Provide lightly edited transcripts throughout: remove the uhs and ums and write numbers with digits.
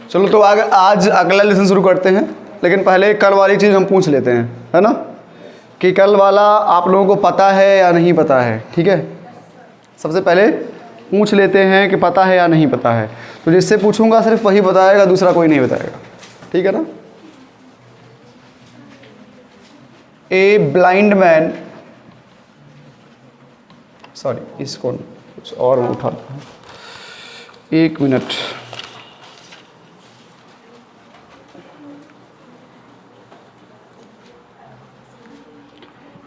चलो तो आज अगला लेसन शुरू करते हैं, लेकिन पहले कल वाली चीज़ हम पूछ लेते हैं, है ना, कि कल वाला आप लोगों को पता है या नहीं पता है। ठीक है, सबसे पहले पूछ लेते हैं कि पता है या नहीं पता है। तो जिससे पूछूंगा सिर्फ वही बताएगा, दूसरा कोई नहीं बताएगा। ठीक है ना। ए ब्लाइंड मैन, सॉरी इसको कुछ और मैं उठाता हूँ, एक minute.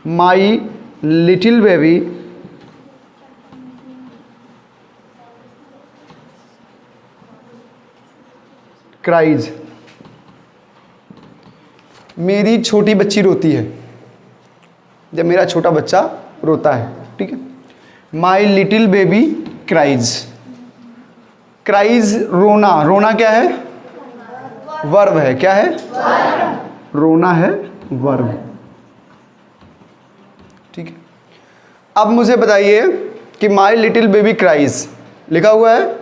My little baby cries, मेरी छोटी बच्ची रोती है, जब मेरा छोटा बच्चा रोता है। ठीक है, my little baby cries. Cries रोना, रोना क्या है? वर्ब है। क्या है? रोना है वर्ब। ठीक है, अब मुझे बताइए कि माई लिटिल बेबी क्राइज लिखा हुआ है?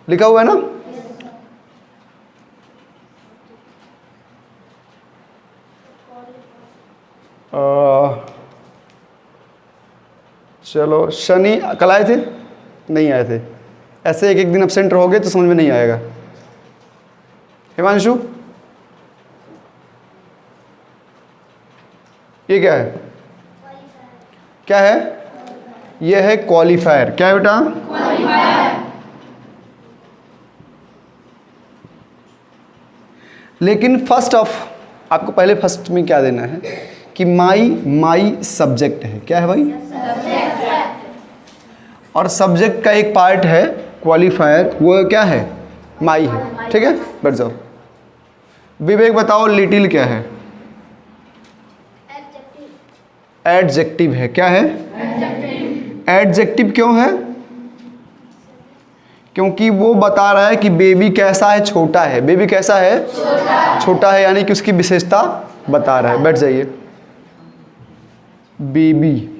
लिखा हुआ है ना? चलो, शनि कल आए थे? नहीं आए थे। ऐसे एक एक दिन एब्सेंट रहोगे तो समझ में नहीं आएगा। हिमांशु, ये क्या है? क्या है? ये है क्वालिफायर। क्या है बेटा? क्वालिफायर। लेकिन फर्स्ट ऑफ, आपको पहले फर्स्ट में क्या देना है कि माई सब्जेक्ट है। क्या है भाई? सब्जेक्ट। और सब्जेक्ट का एक पार्ट है क्वालिफायर, वो क्या है? माई है। ठीक है, बैठ जाओ। विवेक बताओ, लिटिल क्या है? एडजेक्टिव है। क्या है? एडजेक्टिव क्यों है? क्योंकि वो बता रहा है कि बेबी कैसा है? छोटा है। बेबी कैसा है? छोटा है, यानी कि उसकी विशेषता बता रहा है। बैठ जाइए। बेबी,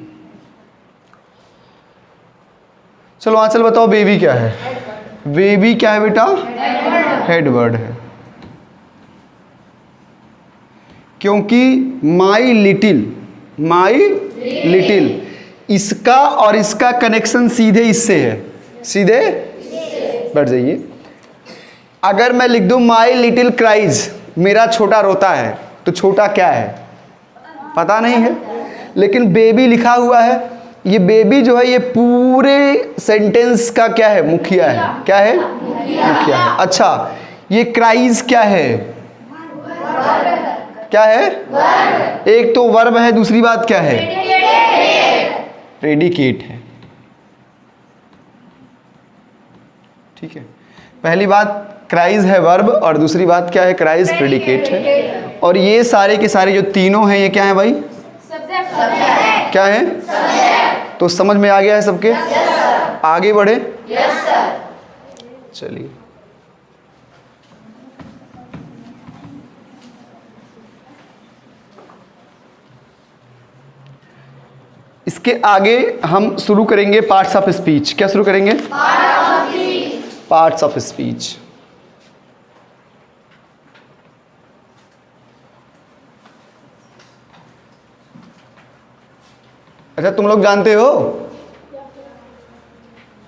चलो आंचल बताओ बेबी क्या है? बेबी क्या है बेटा? हेड वर्ड है। क्योंकि माई लिटिल, इसका और इसका कनेक्शन सीधे इससे है। सीधे बैठ जाइए। अगर मैं लिख दूं माई लिटिल क्राइज, मेरा छोटा रोता है, तो छोटा क्या है? पता नहीं है। लेकिन बेबी लिखा हुआ है, ये बेबी जो है ये पूरे सेंटेंस का क्या है? मुखिया है। क्या है? मुखिया है। अच्छा, ये क्राइज क्या है? क्या है? एक तो वर्ब है, दूसरी बात क्या है? प्रेडिकेट है। ठीक है, पहली बात क्राइज है वर्ब, और दूसरी बात क्या है? क्राइज प्रेडिकेट है। और ये सारे के सारे जो तीनों हैं, ये क्या है भाई? सब्जेक्ट। क्या है? सब्जेक्ट। तो समझ में आ गया है सबके? आगे बढ़े। चलिए, इसके आगे हम शुरू करेंगे पार्ट्स ऑफ स्पीच। क्या शुरू करेंगे? Parts of speech. अच्छा, तुम लोग जानते हो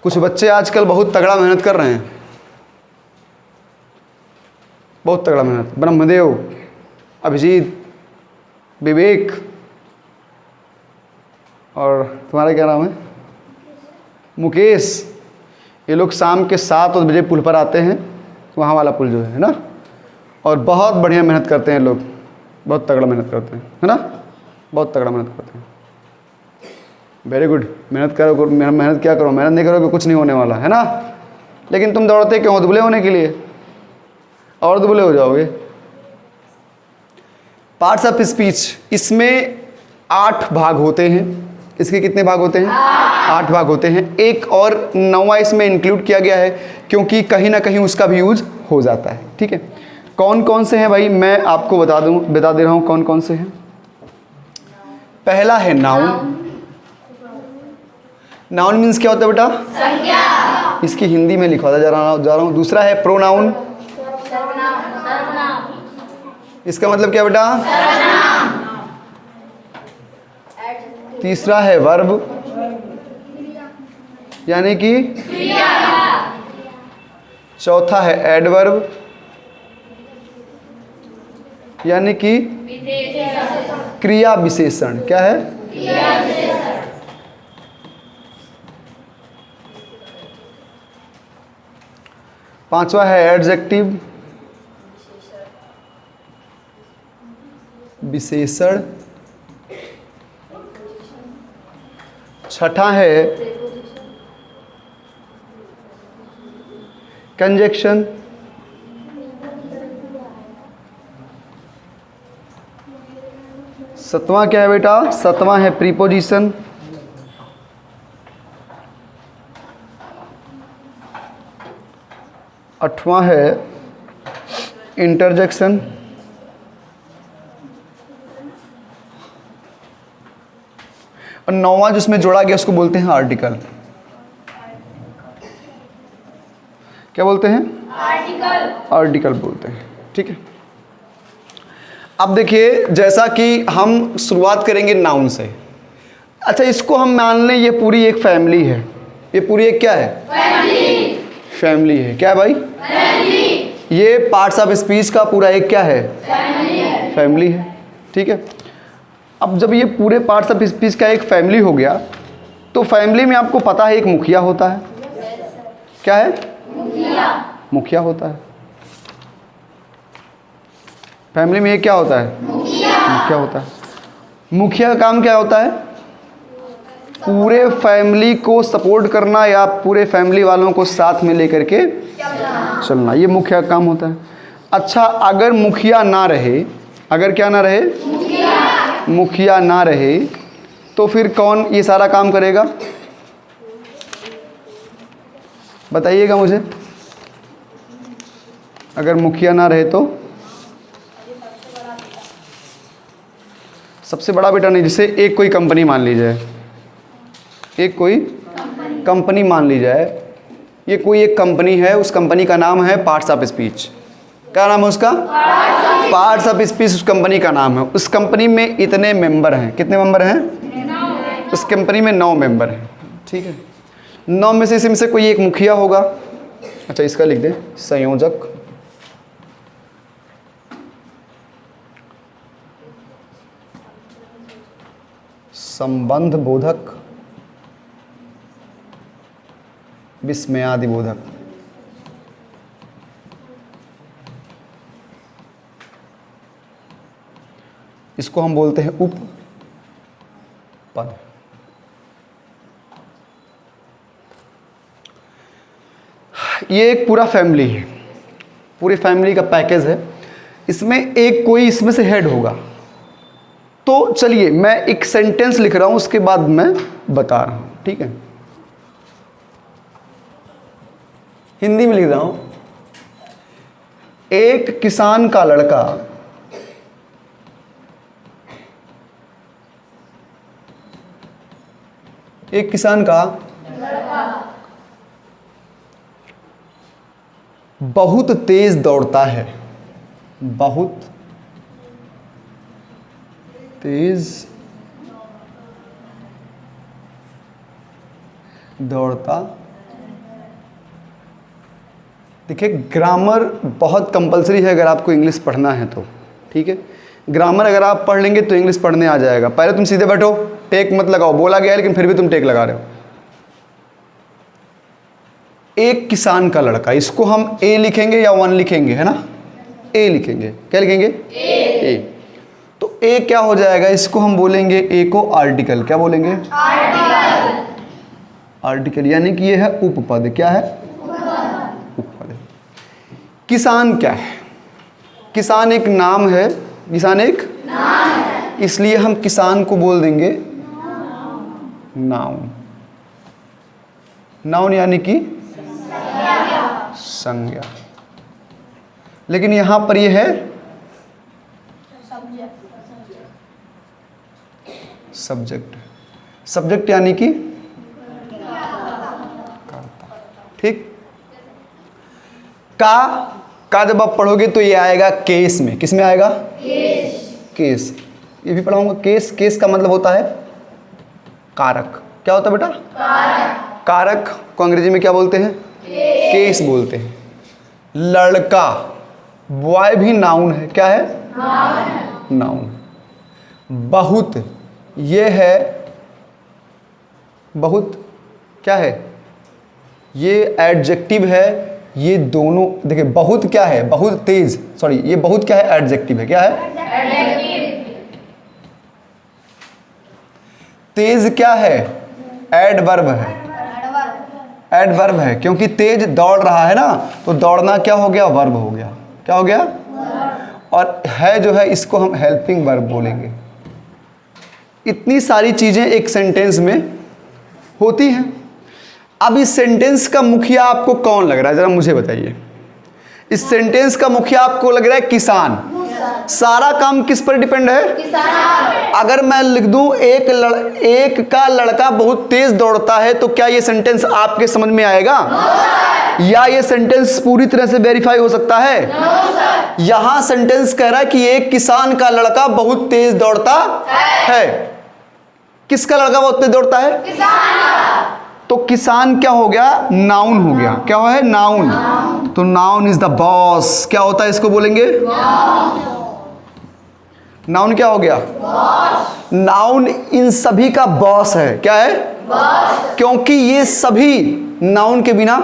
कुछ बच्चे आजकल बहुत तगड़ा मेहनत कर रहे हैं, बहुत तगड़ा मेहनत। ब्रह्मदेव, अभिजीत, विवेक, और तुम्हारा क्या नाम है? मुकेश। ये लोग शाम के 7 बजे पुल पर आते हैं, वहाँ वाला पुल जो है ना, और बहुत बढ़िया मेहनत करते हैं लोग, बहुत तगड़ा मेहनत करते हैं, है ना, बहुत तगड़ा मेहनत करते हैं। वेरी गुड, मेहनत करो। मेहनत क्या करो? मेहनत नहीं करोगे कुछ नहीं होने वाला है ना। लेकिन तुम दौड़ते क्यों? दुबले होने के लिए, और दुबले हो जाओगे। पार्ट्स ऑफ स्पीच, इसमें 8 भाग होते हैं। इसके कितने भाग होते हैं? 8 भाग होते हैं। एक और 9वां इसमें इंक्लूड किया गया है, क्योंकि कहीं ना कहीं उसका भी यूज हो जाता है। ठीक है, कौन कौन से हैं भाई? मैं आपको बता दे रहा हूं कौन कौन से हैं। पहला है नाउन। नाउन मीन्स क्या होता है बेटा? संज्ञा। इसकी हिंदी में लिखा था, जा रहा हूँ। दूसरा है प्रोनाउन, इसका मतलब क्या बेटा? तीसरा है वर्ब, यानी कि चौथा है एडवर्ब, यानी कि क्रिया विशेषण। क्या है? पांचवा है एडजेक्टिव, विशेषण। छठा है कंजक्शन। सतवां क्या है बेटा? सतवां है प्रीपोजिशन। आठवां है इंटरजेक्शन। और नौवां जिसमें जोड़ा गया उसको बोलते हैं आर्टिकल। क्या बोलते हैं? आर्टिकल। आर्टिकल बोलते हैं। ठीक है। अब देखिए, जैसा कि हम शुरुआत करेंगे नाउन से। अच्छा, इसको हम मान लें ये पूरी एक फैमिली है। ये पूरी एक क्या है? फैमिली। फैमिली है। क्या है भाई? फैमिली। ये पार्ट्स ऑफ स्पीच का पूरा एक क्या है? फैमिली है। फैमिली है। ठीक है। अब जब ये पूरे पार्ट्स ऑफ स्पीच का एक फैमिली हो गया, तो फैमिली में आपको पता है एक मुखिया होता है। क्या है? मुखिया। मुखिया होता है। फैमिली में एक क्या होता है? मुखिया होता है। मुखिया का काम क्या होता है? पूरे फैमिली को सपोर्ट करना या पूरे फैमिली वालों को साथ में लेकर के चलना, ये मुखिया का काम होता है। अच्छा, अगर मुखिया ना रहे, अगर क्या ना रहे? मुखिया ना रहे, तो फिर कौन ये सारा काम करेगा? बताइएगा मुझे। अगर मुखिया ना रहे तो सबसे बड़ा बेटा नहीं, जैसे एक कोई कंपनी मान ली जाए, एक कोई कंपनी मान ली जाए, ये कोई एक कंपनी है, उस कंपनी का नाम है पार्ट्स ऑफ स्पीच। क्या नाम है उसका? पार्ट्स ऑफ स्पीच उस कंपनी का नाम है। उस कंपनी में इतने मेंबर हैं। कितने मेंबर हैं? उस कंपनी में 9 मेंबर हैं। ठीक है। 9 में से इसमें से कोई एक मुखिया होगा। अच्छा, इसका लिख दे संयोजक, संबंध बोधक, विस्मयादि बोधक। इसको हम बोलते हैं उप पद। ये एक पूरा फैमिली है, पूरी फैमिली का पैकेज है। इसमें एक कोई इसमें से हेड होगा। तो चलिए मैं एक सेंटेंस लिख रहा हूं, उसके बाद मैं बता रहा हूं। ठीक है, हिंदी में लिख रहा हूं। एक किसान का लड़का एक किसान का बहुत तेज दौड़ता है। बहुत तेज दौड़ता। देखिए, ग्रामर बहुत कंपलसरी है अगर आपको इंग्लिश पढ़ना है तो। ठीक है, ग्रामर अगर आप पढ़ लेंगे तो इंग्लिश पढ़ने आ जाएगा। पहले तुम सीधे बैठो, टेक मत लगाओ। बोला गया है लेकिन फिर भी तुम टेक लगा रहे हो। एक किसान का लड़का, इसको हम ए लिखेंगे या 1 लिखेंगे, है ना? ए लिखेंगे। क्या लिखेंगे? ए। तो ए क्या हो जाएगा? इसको हम बोलेंगे, ए को आर्टिकल। क्या बोलेंगे? आर्टिकल। आर्टिकल यानी कि ये है उपपद। क्या है? उपपद। किसान क्या है? किसान एक नाम है। किसान एक नाम है, इसलिए हम किसान को बोल देंगे नाउन। नाउन यानी कि संज्ञा। लेकिन यहां पर यह है सब्जेक्ट। सब्जेक्ट यानी कि कर्ता। ठीक। का जब आप पढ़ोगे तो ये आएगा केस में। किस में आएगा? केस। ये भी पढ़ाऊंगा। केस का मतलब होता है कारक। क्या होता है बेटा? कारक को अंग्रेजी में क्या बोलते हैं? केस बोलते हैं। लड़का, बॉय भी नाउन है। क्या है? नाउन। बहुत, ये है बहुत, क्या है? ये एडजेक्टिव है। ये दोनों देखिए, बहुत क्या है? बहुत तेज, सॉरी, ये बहुत क्या है? एडजेक्टिव है। क्या है? तेज क्या है? एडवर्ब है। एडवर्ब है क्योंकि तेज दौड़ रहा है ना, तो दौड़ना क्या हो गया? वर्ब हो गया। क्या हो गया? और है जो है, इसको हम हेल्पिंग वर्ब बोलेंगे। इतनी सारी चीजें एक सेंटेंस में होती हैं। अब इस सेंटेंस का मुखिया आपको कौन लग रहा है? जरा मुझे बताइए। इस सेंटेंस का मुखिया आपको लग रहा है किसान। सारा काम किस पर डिपेंड है? किसान। अगर मैं लिख दूं एक का लड़का बहुत तेज दौड़ता है, तो क्या ये सेंटेंस आपके समझ में आएगा? या ये सेंटेंस पूरी तरह से वेरीफाई हो सकता है? यहां सेंटेंस कह रहा है कि एक किसान का लड़का बहुत तेज दौड़ता है। किसका लड़का बहुत तेज दौड़ता है? किसान। तो किसान क्या हो गया? नाउन हो गया। क्या है? नाउन। तो नाउन इज द बॉस। क्या होता है? इसको बोलेंगे नाउन। क्या हो गया? नाउन इन सभी का बॉस है। क्या है? बॉस। क्योंकि ये सभी नाउन के बिना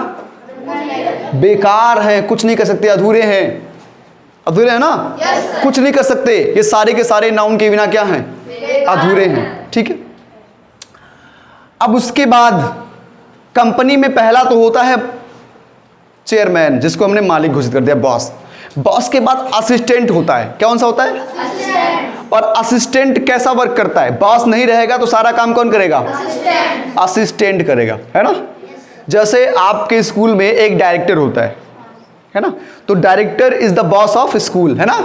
बेकार हैं, कुछ नहीं कर सकते, अधूरे हैं। अधूरे हैं ना? कुछ नहीं कर सकते। ये सारे के सारे नाउन के बिना क्या हैं? अधूरे हैं। ठीक है। अब उसके बाद कंपनी में पहला तो होता है चेयरमैन, जिसको हमने मालिक घोषित कर दिया, बॉस। बॉस के बाद असिस्टेंट होता है। कौन सा होता है? असिस्टेंट। और असिस्टेंट कैसा वर्क करता है? बॉस नहीं रहेगा तो सारा काम कौन करेगा? असिस्टेंट करेगा, है ना? जैसे आपके स्कूल में एक डायरेक्टर होता है ना? तो director is the boss of school, है ना?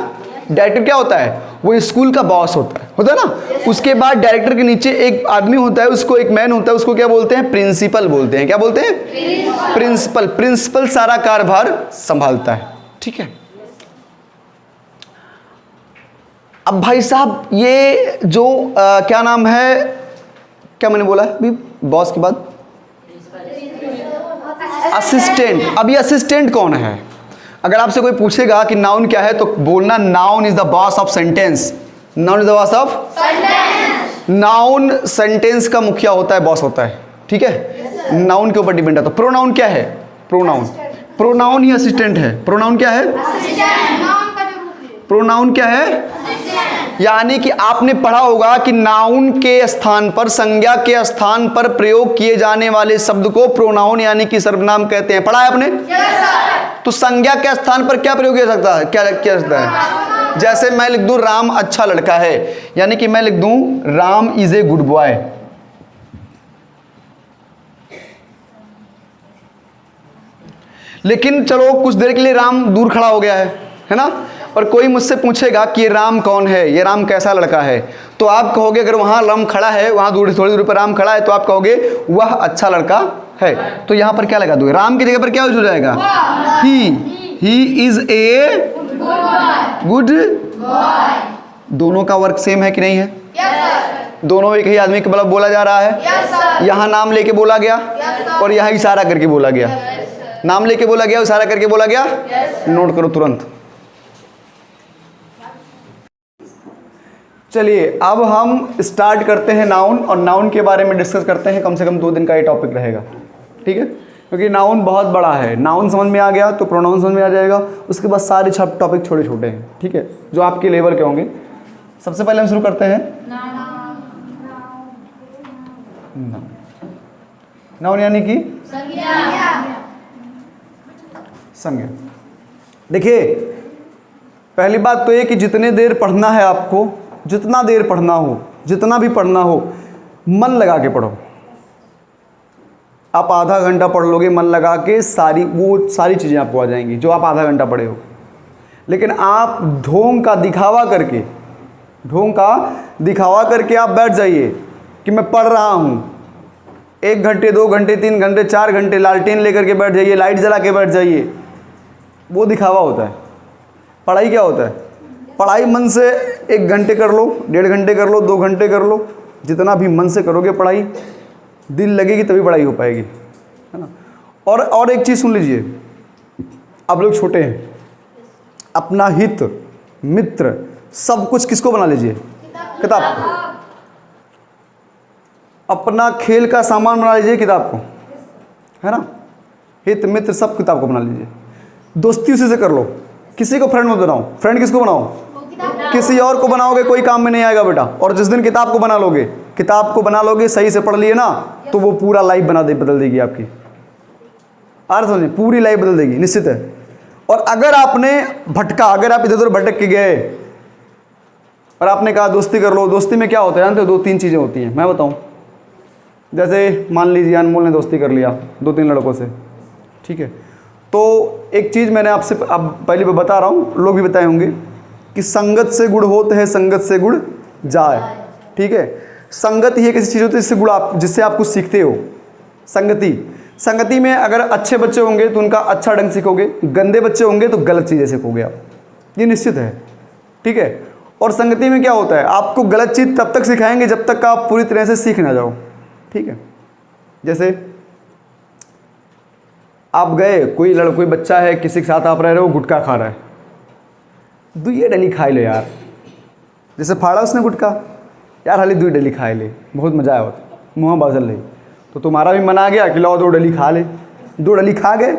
डायरेक्टर क्या होता है? वो स्कूल का बॉस होता है ना? उसके बाद डायरेक्टर के नीचे एक आदमी होता है, उसको एक मैन होता है, उसको क्या बोलते हैं? प्रिंसिपल बोलते हैं। क्या बोलते हैं? प्रिंसिपल। प्रिंसिपल सारा कार्यभार संभालता है। ठीक है। अब भाई साहब, ये जो क्या नाम है, क्या मैंने बोला है अभी? बॉस के बाद असिस्टेंट। अब ये असिस्टेंट कौन है? अगर आपसे कोई पूछेगा कि नाउन क्या है, तो बोलना noun is the boss of sentence. Noun is the boss of sentence. Noun sentence का मुखिया होता है, बॉस होता है। ठीक है। नाउन के ऊपर डिपेंड है। तो प्रोनाउन क्या है? प्रोनाउन। प्रोनाउन ही असिस्टेंट है। प्रोनाउन क्या है? प्रोनाउन क्या है? यानी कि आपने पढ़ा होगा कि नाउन के स्थान पर, संज्ञा के स्थान पर प्रयोग किए जाने वाले शब्द को प्रोनाउन यानी कि सर्वनाम कहते हैं। पढ़ा है आपने? तो संज्ञा के स्थान पर क्या प्रयोग किया सकता है? क्या किया सकता है? जैसे मैं लिख दूं राम अच्छा लड़का है, यानी कि मैं लिख दूं Ram is a good boy. लेकिन चलो कुछ देर के लिए राम दूर खड़ा हो गया है ना? और कोई मुझसे पूछेगा कि ये राम कौन है, ये राम कैसा लड़का है, तो आप कहोगे, अगर वहां राम खड़ा है, वहां थोड़ी दूरी पर राम खड़ा है, तो आप कहोगे वह अच्छा लड़का है। तो यहां पर क्या लगा दोगे? राम की जगह पर क्या हो जाएगा? He is a good boy. दोनों का वर्क सेम है कि नहीं है? दोनों एक ही आदमी के मतलब बोला जा रहा है। यहां नाम लेके बोला गया और यहां इशारा करके बोला गया। नाम लेके बोला गया, इशारा करके बोला गया। नोट करो तुरंत। चलिए अब हम स्टार्ट करते हैं नाउन, और नाउन के बारे में डिस्कस करते हैं। कम से कम 2 दिन का ये टॉपिक रहेगा। ठीक है। क्योंकि नाउन बहुत बड़ा है। नाउन समझ में आ गया तो प्रोनाउन समझ में आ जाएगा। उसके बाद सारे टॉपिक छोटे छोटे हैं। ठीक है, जो आपके लेवल के होंगे। सबसे पहले हम शुरू करते हैं नाउन यानी कि संज्ञा। देखिए, पहली बात तो ये कि जितने देर पढ़ना है आपको, जितना देर पढ़ना हो, जितना भी पढ़ना हो, मन लगा के पढ़ो। आप आधा घंटा पढ़ लोगे मन लगा के, सारी चीज़ें आपको आ जाएंगी जो आप आधा घंटा पढ़े हो। लेकिन आप ढोंग का दिखावा करके आप बैठ जाइए कि मैं पढ़ रहा हूँ, 1 घंटे 2 घंटे 3 घंटे 4 घंटे लालटेन लेकर के बैठ जाइए, लाइट जला के बैठ जाइए, वो दिखावा होता है। पढ़ाई क्या होता है? पढ़ाई मन से 1 घंटे कर लो, 1.5 घंटे कर लो, 2 घंटे कर लो, जितना भी मन से करोगे पढ़ाई, दिल लगेगी तभी पढ़ाई हो पाएगी, है ना। और एक चीज़ सुन लीजिए, आप लोग छोटे हैं, अपना हित मित्र सब कुछ किसको बना लीजिए? किताब को। अपना खेल का सामान बना लीजिए किताब को, है ना। हित मित्र सब किताब को बना लीजिए। दोस्ती उसी से कर लो, किसी को फ्रेंड मत बनाओ। फ्रेंड किसको बनाओ? किसी और को बनाओगे कोई काम में नहीं आएगा बेटा। और जिस दिन किताब को बना लोगे, किताब को बना लोगे, सही से पढ़ लिए ना, तो वो पूरा लाइफ बदल देगी आपकी। आर समझे, पूरी लाइफ बदल देगी, निश्चित है। और अगर आपने भटका, अगर आप इधर उधर भटक के गए और आपने कहा दोस्ती कर लो, दोस्ती में क्या होता है जानते हो? 2-3 चीज़ें होती हैं, मैं बताऊं। जैसे मान लीजिए अनमोल ने दोस्ती कर लिया 2-3 लड़कों से, ठीक है। तो एक चीज़ मैंने आपसे अब पहले बता रहा हूँ, लोग भी बताए होंगे कि संगत से गुण होते हैं, संगत से गुण जाए, ठीक है। संगत ही एक ऐसी चीज़ होती है जिससे आप कुछ सीखते हो। संगति में अगर अच्छे बच्चे होंगे तो उनका अच्छा ढंग सीखोगे, गंदे बच्चे होंगे तो गलत चीज़ें सीखोगे आप, ये निश्चित है, ठीक है। और संगति में क्या होता है, आपको गलत चीज़ तब तक सिखाएंगे जब तक आप पूरी तरह से सीख ना जाओ, ठीक है। जैसे आप गए, कोई बच्चा है, किसी के साथ आप रह रहे हो, गुटखा खा रहा है, दुइये डली खाए ले यार। जैसे फाड़ा उसने गुटखा, यार हाली 2 डली खाए ले, बहुत मज़ा आया, मुँह बाजल रही, तो तुम्हारा भी मन आ गया कि लाओ 2 डली खा ले। 2 डली खा गए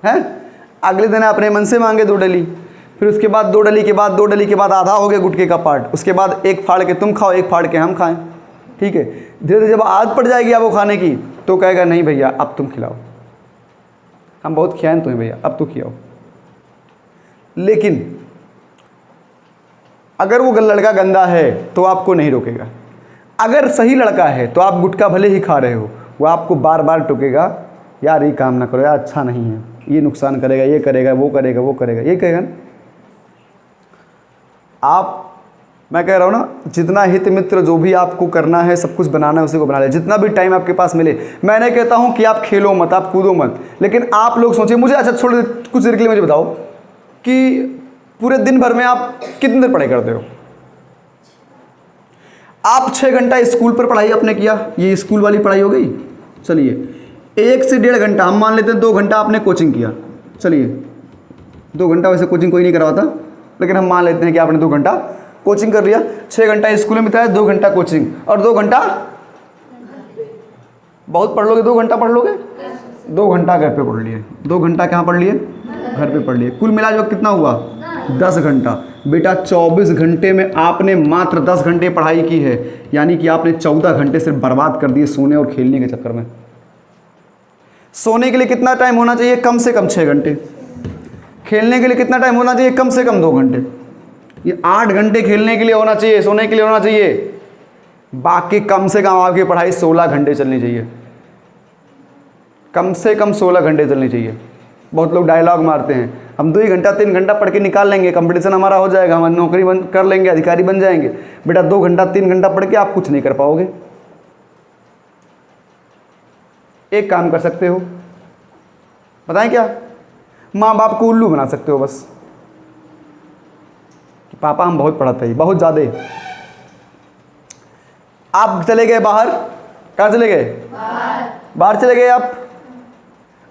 हैं, अगले दिन अपने मन से मांगे 2 डली, फिर उसके बाद 2 डली के बाद 2 डली के बाद आधा हो गया गुटखे का पार्ट, उसके बाद 1 फाड़ के तुम खाओ, 1 फाड़ के हम खाएं, ठीक है। धीरे धीरे जब आदत पड़ जाएगी आपको खाने की, तो कहेगा नहीं भैया अब तुम खिलाओ, हम बहुत खियाएं तुम्हें भैया, अब तो खिलाओ। लेकिन अगर वो लड़का गंदा है तो आपको नहीं रोकेगा। अगर सही लड़का है तो आप गुटखा भले ही खा रहे हो, वो आपको बार बार टोकेगा, यार ये काम ना करो यार, अच्छा नहीं है, ये नुकसान करेगा, ये करेगा, वो करेगा, वो करेगा, ये कहेगा ना। मैं कह रहा हूँ ना, जितना हित मित्र जो भी आपको करना है, सब कुछ बनाना है, उसी को बना ले, जितना भी टाइम आपके पास मिले। मैं नहीं कहता हूँ कि आप खेलो मत, आप कूदो मत, लेकिन आप लोग सोचिए, मुझे अच्छा छोड़ कुछ देर के लिए मुझे बताओ कि पूरे दिन भर में आप कितनी देर पढ़ाई करते हो? आप 6 घंटा स्कूल पर पढ़ाई आपने किया, ये स्कूल वाली पढ़ाई हो गई। चलिए 1 से 1.5 घंटा, हम मान लेते हैं 2 घंटा आपने कोचिंग किया। चलिए 2 घंटा वैसे कोचिंग कोई नहीं करवाता, लेकिन हम मान लेते हैं कि आपने 2 घंटा कोचिंग कर लिया, 6 घंटा स्कूल में बिताया, 2 घंटा कोचिंग, और 2 घंटा बहुत पढ़ लोगे, 2 घंटा पढ़ लोगे, 2 घंटा घर पे पढ़ लिए, 2 घंटा कहाँ पढ़ लिए? घर पे पढ़ लिए। कुल मिला जो कितना हुआ? 10 घंटा। बेटा 24 घंटे में आपने मात्र 10 घंटे पढ़ाई की है, यानी कि आपने 14 घंटे सिर्फ बर्बाद कर दिए सोने और खेलने के चक्कर में। सोने के लिए कितना टाइम होना चाहिए? कम से कम 6 घंटे। खेलने के लिए कितना टाइम होना चाहिए? कम से कम 2 घंटे। ये 8 घंटे खेलने के लिए होना चाहिए, सोने के लिए होना चाहिए। बाकी कम से कम आपकी पढ़ाई 16 घंटे चलनी चाहिए, कम से कम 16 घंटे चलनी चाहिए। बहुत लोग डायलॉग मारते हैं, हम 2 घंटा 3 घंटा पढ़ के निकाल लेंगे, कंपटीशन हमारा हो जाएगा, हम नौकरी कर लेंगे, अधिकारी बन जाएंगे। बेटा 2 घंटा 3 घंटा पढ़ के आप कुछ नहीं कर पाओगे। एक काम कर सकते हो, बताएं क्या? माँ बाप को उल्लू बना सकते हो बस, कि पापा हम बहुत पढ़ाते हैं, बहुत ज़्यादा। आप चले गए बाहर, कहाँ चले गए? बाहर चले गए आप।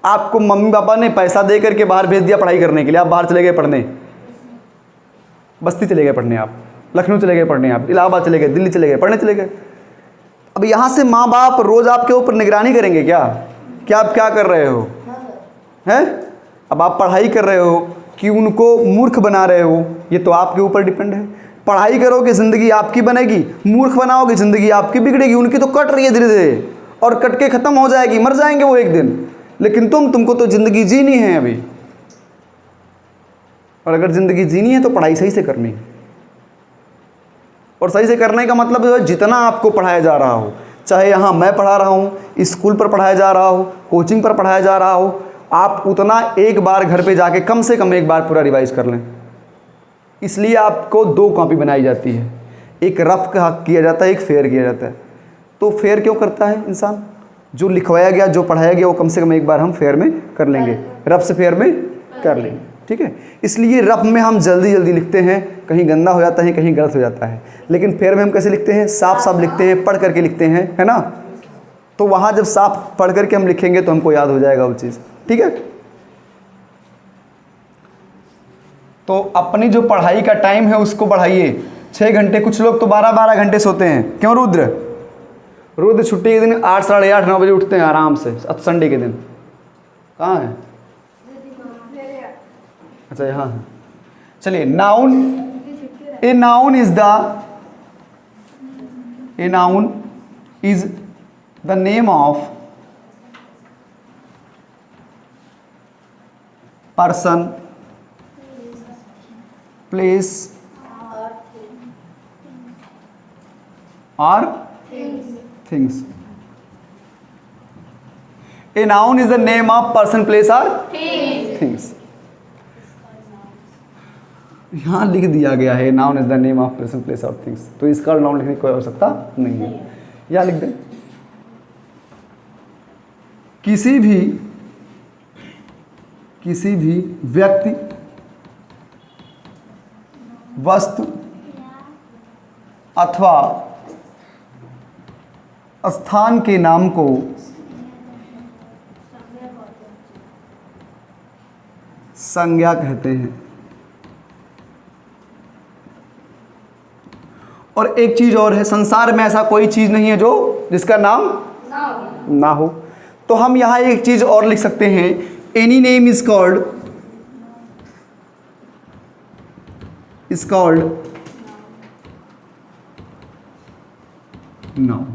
आपको मम्मी पापा ने पैसा दे करके बाहर भेज दिया पढ़ाई करने के लिए, आप बाहर चले गए पढ़ने, बस्ती चले गए पढ़ने, आप लखनऊ चले गए पढ़ने, आप इलाहाबाद चले गए, दिल्ली चले गए, पढ़ने चले गए। अब यहाँ से माँ बाप रोज़ आपके ऊपर निगरानी करेंगे क्या कि आप क्या कर रहे हो, हैं? अब आप पढ़ाई कर रहे हो कि उनको मूर्ख बना रहे हो, ये तो आपके ऊपर डिपेंड है। पढ़ाई करोगे ज़िंदगी आपकी बनेगी, मूर्ख बनाओगे ज़िंदगी आपकी बिगड़ेगी। उनकी तो कट रही है धीरे धीरे, और कट के ख़त्म हो जाएगी, मर जाएंगे वो एक दिन, लेकिन तुमको तो ज़िंदगी जीनी है अभी। और अगर ज़िंदगी जीनी है तो पढ़ाई सही से करनी है। और सही से करने का मतलब जो है, जितना आपको पढ़ाया जा रहा हो, चाहे यहाँ मैं पढ़ा रहा हूँ, स्कूल पर पढ़ाया जा रहा हो, कोचिंग पर पढ़ाया जा रहा हो, आप उतना एक बार घर पे जाके कम से कम एक बार पूरा रिवाइज कर लें। इसलिए आपको 2 कॉपी बनाई जाती है, एक रफ किया जाता है, एक फेयर किया जाता है। तो फेयर क्यों करता है इंसान? जो लिखवाया गया, जो पढ़ाया गया, वो कम से कम एक बार हम फेयर में कर लेंगे, रफ से फेयर में कर लेंगे, ठीक है। इसलिए रफ में हम जल्दी जल्दी लिखते हैं, कहीं गंदा हो जाता है, कहीं गलत हो जाता है, लेकिन फेयर में हम कैसे लिखते हैं, साफ साफ लिखते हैं, पढ़ करके लिखते हैं, है ना। तो वहाँ जब साफ पढ़ करके हम लिखेंगे तो हमको याद हो जाएगा वो चीज़, ठीक है। तो अपनी जो पढ़ाई का टाइम है उसको बढ़ाइए, 6 घंटे, कुछ लोग तो 12-12 घंटे सोते हैं। क्यों रुद्र? रुद्र छुट्टी के दिन 8, साढ़े 8, 9 बजे उठते हैं आराम से, अब संडे के दिन कहाँ है? अच्छा यहाँ है। चलिए, noun, a noun is the name of person, place और things. A noun is the name of person, place और थिंग्स। यहां लिख दिया गया है noun is the name of person, place और थिंग्स, तो इसका नाउन लिखने की कोई आवश्यकता नहीं है। यहां लिख दें, किसी भी व्यक्ति, वस्तु अथवा स्थान के नाम को संज्ञा कहते हैं। और एक चीज और है, संसार में ऐसा कोई चीज नहीं है जो जिसका नाम ना हो। तो हम यहां एक चीज और लिख सकते हैं, any name is called noun.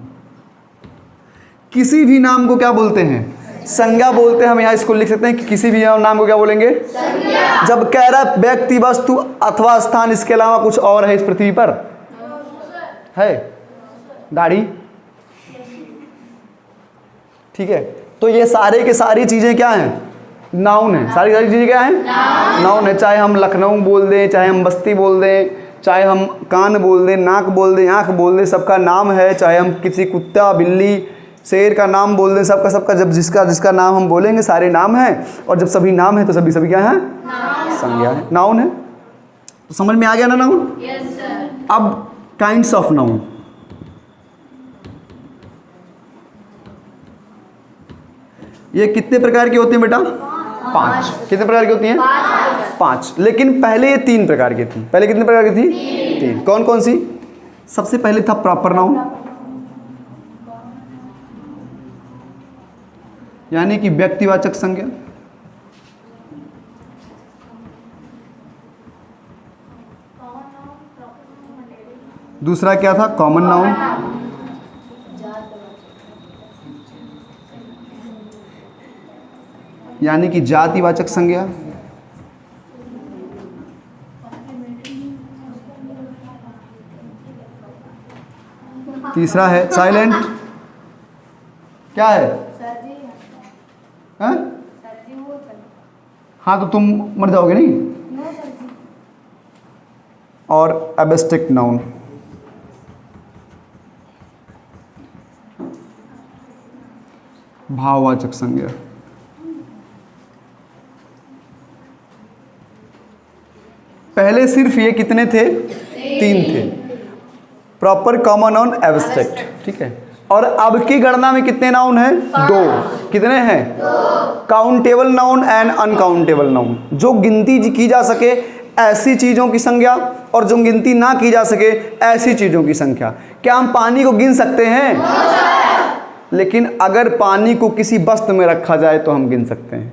किसी भी नाम को क्या बोलते हैं? संज्ञा बोलते हैं। हम यहाँ इसको लिख सकते हैं कि किसी भी नाम को क्या बोलेंगे? संज्ञा। जब कह रहा व्यक्ति, वस्तु अथवा स्थान, इसके अलावा कुछ और है इस पृथ्वी पर? है दाढ़ी, ठीक है। तो ये सारे के सारी चीजें क्या हैं? नाउन है। सारी चीजें क्या हैं? नाउन है। चाहे हम लखनऊ बोल दें, चाहे हम बस्ती बोल दें, चाहे हम कान बोल दें, नाक बोल दें, आँख बोल दें, सबका नाम है। चाहे हम किसी कुत्ता, बिल्ली, शेर का नाम बोल दें, सबका जब जिसका नाम हम बोलेंगे, सारे नाम हैं। और जब सभी नाम है तो सभी क्या है? संज्ञा है, नाउन है। तो समझ में आ गया ना नाउन? Yes sir. अब काइंड्स ऑफ नाउन। ये कितने प्रकार के होते हैं बेटा? 5। कितने प्रकार की होती हैं? 5। लेकिन पहले ये 3 प्रकार की थी। पहले कितने प्रकार की थी? 3। कौन कौन सी? सबसे पहले था प्रॉपर नाउन, यानी कि व्यक्तिवाचक संज्ञा। दूसरा क्या था? Common noun. यानी कि जातिवाचक संज्ञा। तीसरा है साइलेंट। क्या है? हाँ, तो तुम मर जाओगे नहीं। और एब्स्ट्रैक्ट नाउन। भाववाचक संज्ञा। पहले सिर्फ ये कितने थे? 3 थे, प्रॉपर, कॉमन नाउन, एब्स्ट्रैक्ट, ठीक है। और अब की गणना में कितने नाउन हैं? 2। कितने हैं? 2। Countable noun and uncountable noun. जो गिनती की जा सके ऐसी चीज़ों की संख्या, और जो गिनती ना की जा सके ऐसी चीज़ों की संख्या। क्या हम पानी को गिन सकते हैं? लेकिन अगर पानी को किसी वस्तु में रखा जाए तो हम गिन सकते हैं।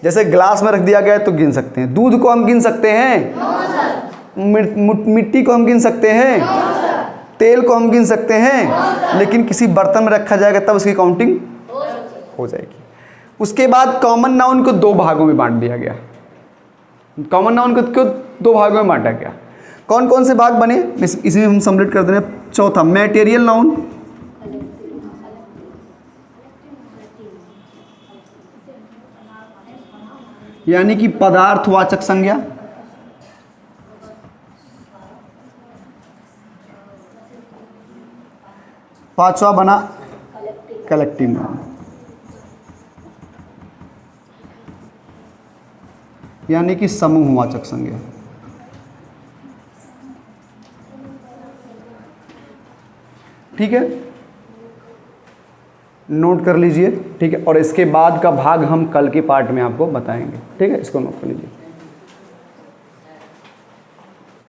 जैसे ग्लास में रख दिया गया तो गिन सकते हैं। दूध को हम गिन सकते हैं? मिट्टी को हम गिन सकते हैं? तेल को हम गिन सकते हैं? लेकिन किसी बर्तन में रखा जाएगा तब उसकी काउंटिंग हो जाएगी। उसके बाद कॉमन नाउन को 2 भागों में बांट दिया गया। कॉमन नाउन को क्यों 2 भागों में बांटा गया? कौन कौन से भाग बने इसे हम समझ कर दें। चौथा, मैटेरियल नाउन, यानी कि पदार्थवाचक संज्ञा। पांचवा बना कलेक्टिव नाउन, यानी कि समूहवाचक संज्ञा। ठीक है, नोट कर लीजिए। ठीक है, और इसके बाद का भाग हम कल के पार्ट में आपको बताएंगे। ठीक है, इसको नोट कर लीजिए।